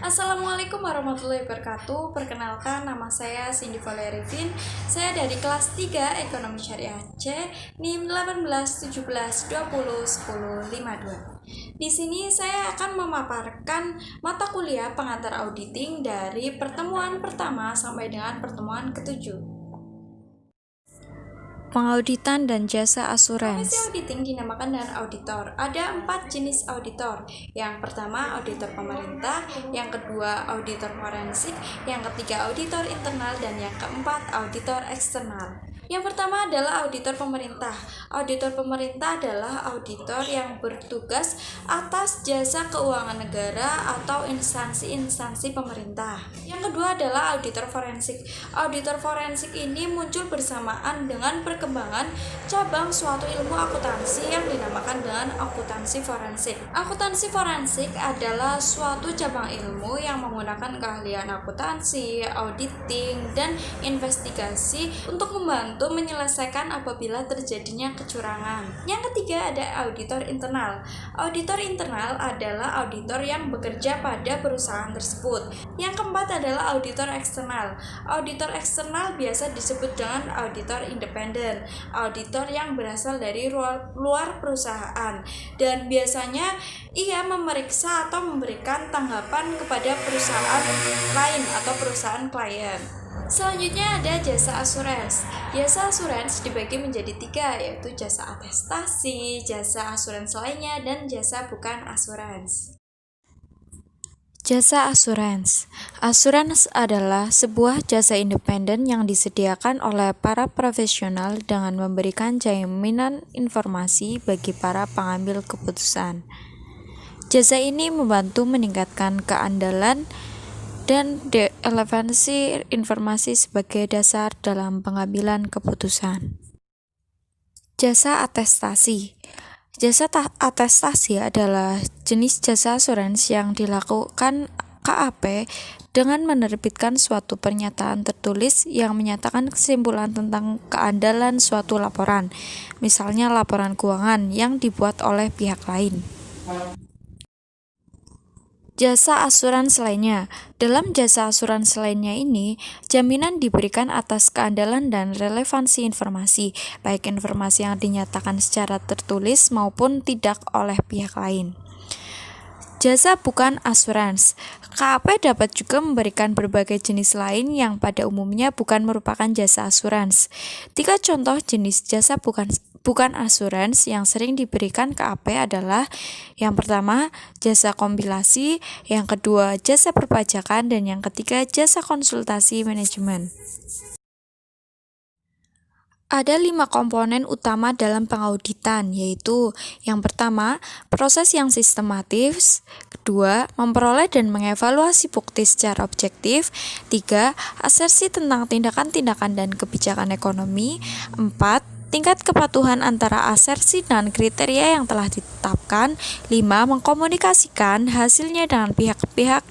Assalamualaikum warahmatullahi wabarakatuh. Perkenalkan, nama saya Cindy Valerivin. Saya dari kelas 3 Ekonomi Syariah C, NIM 1817201052. Di sini saya akan memaparkan mata kuliah pengantar auditing dari pertemuan pertama sampai dengan pertemuan ketujuh. Pengauditan dan jasa Profesi asuransi. auditing dinamakan dengan auditor. Ada 4 jenis auditor. Yang pertama auditor pemerintah, yang kedua auditor forensik, yang ketiga auditor internal, dan yang keempat auditor eksternal. Yang pertama adalah auditor pemerintah. Auditor pemerintah adalah auditor yang bertugas atas jasa keuangan negara atau instansi-instansi pemerintah. Yang kedua adalah auditor forensik. Auditor forensik ini muncul bersamaan dengan perkembangan cabang suatu ilmu akuntansi yang dinamakan dengan akuntansi forensik. Akuntansi forensik adalah suatu cabang ilmu yang menggunakan keahlian akuntansi, auditing, dan investigasi untuk membantu menyelesaikan apabila terjadinya kecurangan. Yang ketiga ada auditor internal. Auditor internal adalah auditor yang bekerja pada perusahaan tersebut. Yang keempat adalah auditor eksternal. Auditor eksternal biasa disebut dengan auditor independen, auditor yang berasal dari luar perusahaan, dan biasanya ia memeriksa atau memberikan tanggapan kepada perusahaan lain atau perusahaan klien. Selanjutnya ada jasa asuransi. Jasa asuransi dibagi menjadi 3, yaitu jasa atestasi, jasa asuransi lainnya, dan jasa bukan asuransi. Jasa asuransi. Asuransi adalah sebuah jasa independen yang disediakan oleh para profesional dengan memberikan jaminan informasi bagi para pengambil keputusan. Jasa ini membantu meningkatkan keandalan dan relevansi informasi sebagai dasar dalam pengambilan keputusan. Jasa atestasi. Jasa atestasi adalah jenis jasa asuransi yang dilakukan KAP dengan menerbitkan suatu pernyataan tertulis yang menyatakan kesimpulan tentang keandalan suatu laporan, misalnya laporan keuangan yang dibuat oleh pihak lain. Jasa asuransi lainnya. Dalam jasa asuransi lainnya ini, jaminan diberikan atas keandalan dan relevansi informasi, baik informasi yang dinyatakan secara tertulis maupun tidak oleh pihak lain. Jasa bukan asuransi. KAP dapat juga memberikan berbagai jenis lain yang pada umumnya bukan merupakan jasa asuransi. 3 contoh jenis jasa bukan asuransi yang sering diberikan KAP adalah: yang pertama, jasa kompilasi, yang kedua, jasa perpajakan, dan yang ketiga, jasa konsultasi manajemen. Ada 5 komponen utama dalam pengauditan, yaitu yang pertama, proses yang sistematis, kedua, memperoleh dan mengevaluasi bukti secara objektif, 3, asersi tentang tindakan-tindakan dan kebijakan ekonomi, 4, tingkat kepatuhan antara asersi dan kriteria yang telah ditetapkan, 5, mengkomunikasikan hasilnya dengan pihak-pihak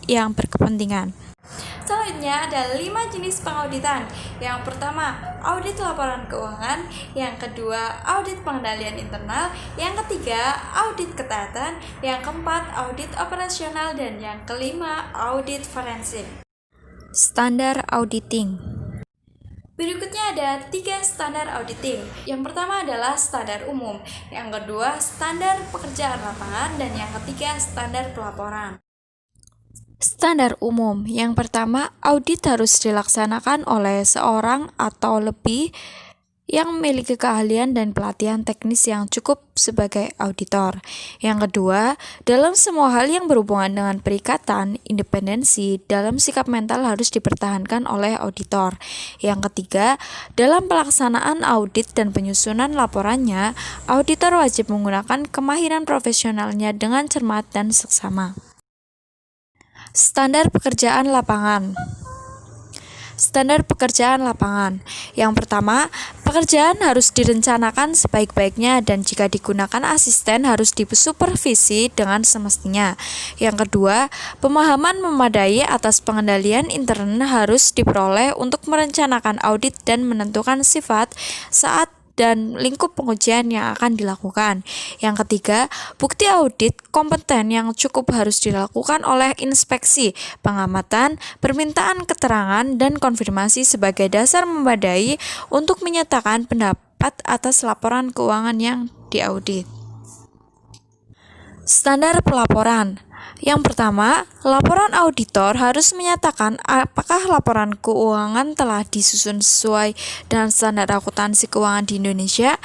yang berkepentingan. Selanjutnya ada 5 jenis pengauditan. Yang pertama, audit laporan keuangan. Yang kedua, audit pengendalian internal. Yang ketiga, audit ketaatan. Yang keempat, audit operasional. Dan yang kelima, audit forensik. Standar auditing. Berikutnya ada 3 standar auditing. Yang pertama adalah standar umum. Yang kedua, standar pekerjaan lapangan. Dan yang ketiga, standar pelaporan. Standar umum. Yang pertama, audit harus dilaksanakan oleh seorang atau lebih yang memiliki keahlian dan pelatihan teknis yang cukup sebagai auditor. Yang kedua, dalam semua hal yang berhubungan dengan perikatan, independensi dalam sikap mental harus dipertahankan oleh auditor. Yang ketiga, dalam pelaksanaan audit dan penyusunan laporannya, auditor wajib menggunakan kemahiran profesionalnya dengan cermat dan seksama. Standar pekerjaan lapangan. Standar pekerjaan lapangan. Yang pertama, pekerjaan harus direncanakan sebaik-baiknya dan jika digunakan asisten harus disupervisi dengan semestinya. Yang kedua, pemahaman memadai atas pengendalian intern harus diperoleh untuk merencanakan audit dan menentukan sifat saat dan lingkup pengujian yang akan dilakukan. Yang ketiga, bukti audit kompeten yang cukup harus dilakukan oleh inspeksi, pengamatan, permintaan keterangan, dan konfirmasi sebagai dasar memadai untuk menyatakan pendapat atas laporan keuangan yang diaudit. Standar pelaporan. Yang pertama, laporan auditor harus menyatakan apakah laporan keuangan telah disusun sesuai dengan standar akuntansi keuangan di Indonesia.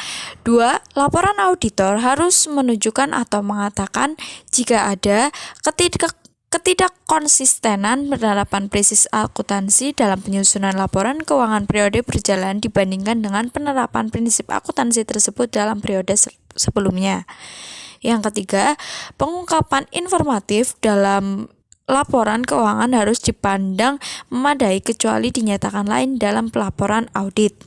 2. Laporan auditor harus menunjukkan atau mengatakan jika ada ketidakkonsistenan penerapan prinsip akuntansi dalam penyusunan laporan keuangan periode berjalan dibandingkan dengan penerapan prinsip akuntansi tersebut dalam periode sebelumnya. Yang ketiga, pengungkapan informatif dalam laporan keuangan harus dipandang memadai kecuali dinyatakan lain dalam pelaporan audit.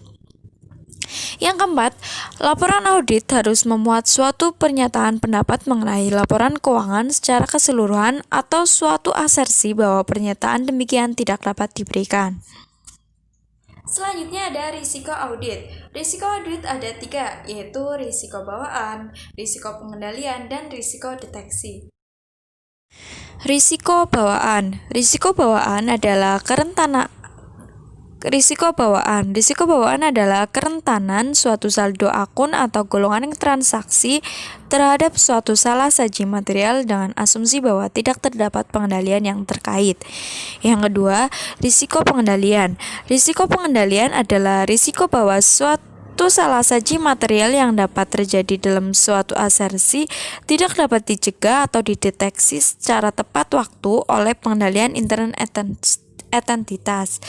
Yang keempat, laporan audit harus memuat suatu pernyataan pendapat mengenai laporan keuangan secara keseluruhan atau suatu asersi bahwa pernyataan demikian tidak dapat diberikan. Selanjutnya ada risiko audit. Risiko audit ada 3, yaitu risiko bawaan, risiko pengendalian, dan risiko deteksi. Risiko bawaan. Risiko bawaan adalah kerentanan suatu saldo akun atau golongan transaksi terhadap suatu salah saji material dengan asumsi bahwa tidak terdapat pengendalian yang terkait. Yang kedua, risiko pengendalian. Risiko pengendalian adalah risiko bahwa suatu salah saji material yang dapat terjadi dalam suatu asersi tidak dapat dicegah atau dideteksi secara tepat waktu oleh pengendalian intern entitas.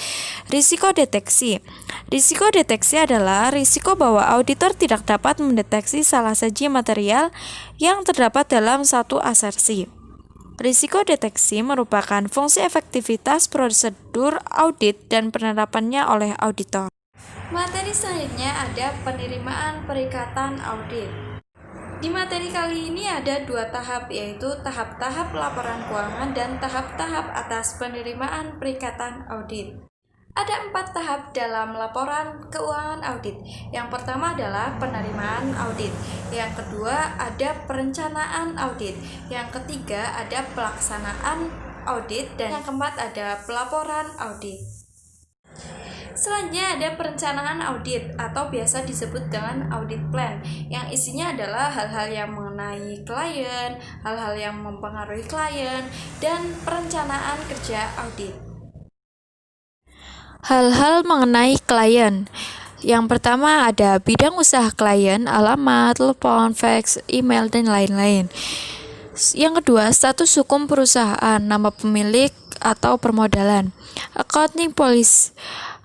Risiko deteksi. Risiko deteksi adalah risiko bahwa auditor tidak dapat mendeteksi salah saji material yang terdapat dalam satu asersi. Risiko deteksi merupakan fungsi efektivitas prosedur audit dan penerapannya oleh auditor. Materi selanjutnya ada penerimaan perikatan audit. Di materi kali ini ada 2 tahap, yaitu tahap-tahap laporan keuangan dan tahap-tahap atas penerimaan perikatan audit. Ada 4 tahap dalam laporan keuangan audit. Yang pertama adalah penerimaan audit. Yang kedua ada perencanaan audit. Yang ketiga ada pelaksanaan audit. Dan yang keempat ada pelaporan audit. Selanjutnya ada perencanaan audit atau biasa disebut dengan audit plan, yang isinya adalah hal-hal yang mengenai klien, hal-hal yang mempengaruhi klien, dan perencanaan kerja audit. Hal-hal mengenai klien. Yang pertama ada bidang usaha klien, alamat, telepon, fax, email, dan lain-lain. Yang kedua, status hukum perusahaan, nama pemilik atau permodalan, accounting policy,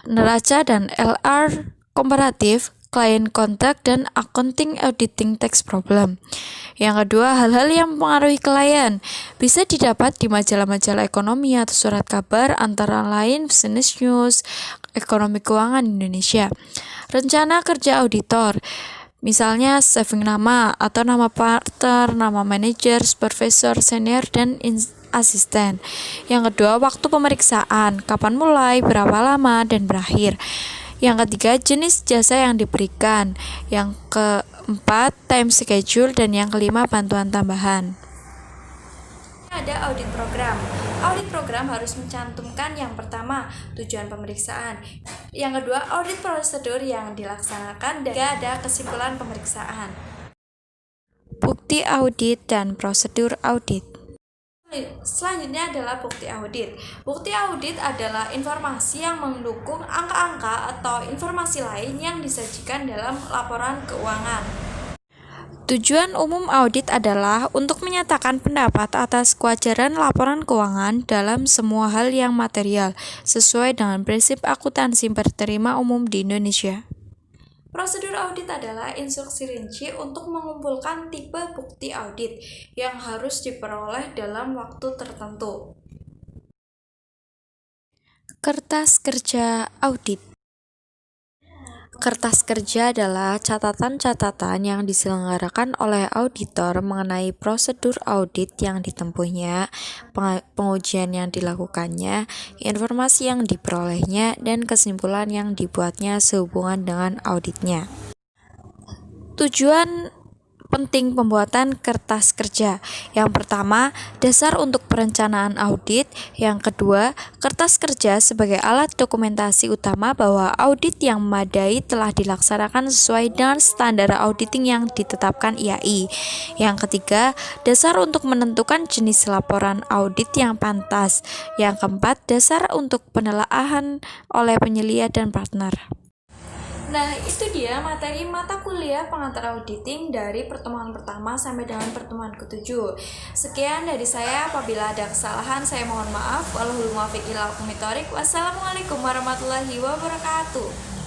neraca dan LR komparatif, client contact, dan accounting auditing tax problem. Yang kedua, hal-hal yang mempengaruhi klien bisa didapat di majalah-majalah ekonomi atau surat kabar, antara lain Business News, Ekonomi Keuangan Indonesia. Rencana kerja auditor, misalnya saving nama atau nama partner, nama manajer, supervisor, senior, dan asisten. Yang kedua, waktu pemeriksaan, kapan mulai, berapa lama, dan berakhir. Yang ketiga, jenis jasa yang diberikan. Yang keempat, time schedule, dan yang kelima, bantuan tambahan. Ada audit program. Audit program harus mencantumkan yang pertama, tujuan pemeriksaan. Yang kedua, audit prosedur yang dilaksanakan, dan ketiga ada kesimpulan pemeriksaan. Bukti audit dan prosedur audit. Selanjutnya adalah bukti audit. Bukti audit adalah informasi yang mendukung angka-angka atau informasi lain yang disajikan dalam laporan keuangan. Tujuan umum audit adalah untuk menyatakan pendapat atas kewajaran laporan keuangan dalam semua hal yang material, sesuai dengan prinsip akuntansi berterima umum di Indonesia. Prosedur audit adalah instruksi rinci untuk mengumpulkan tipe bukti audit yang harus diperoleh dalam waktu tertentu. Kertas kerja audit. Kertas kerja adalah catatan-catatan yang diselenggarakan oleh auditor mengenai prosedur audit yang ditempuhnya, pengujian yang dilakukannya, informasi yang diperolehnya, dan kesimpulan yang dibuatnya sehubungan dengan auditnya. Tujuan penting pembuatan kertas kerja. Yang pertama, dasar untuk perencanaan audit. Yang kedua, kertas kerja sebagai alat dokumentasi utama bahwa audit yang memadai telah dilaksanakan sesuai dengan standar auditing yang ditetapkan IAI. Yang ketiga, dasar untuk menentukan jenis laporan audit yang pantas. Yang keempat, dasar untuk penelaahan oleh penyelia dan partner. Nah, itu dia materi mata kuliah pengantar auditing dari pertemuan pertama sampai dengan pertemuan ke-7. Sekian dari saya, apabila ada kesalahan saya mohon maaf. Wassalamualaikum warahmatullahi wabarakatuh.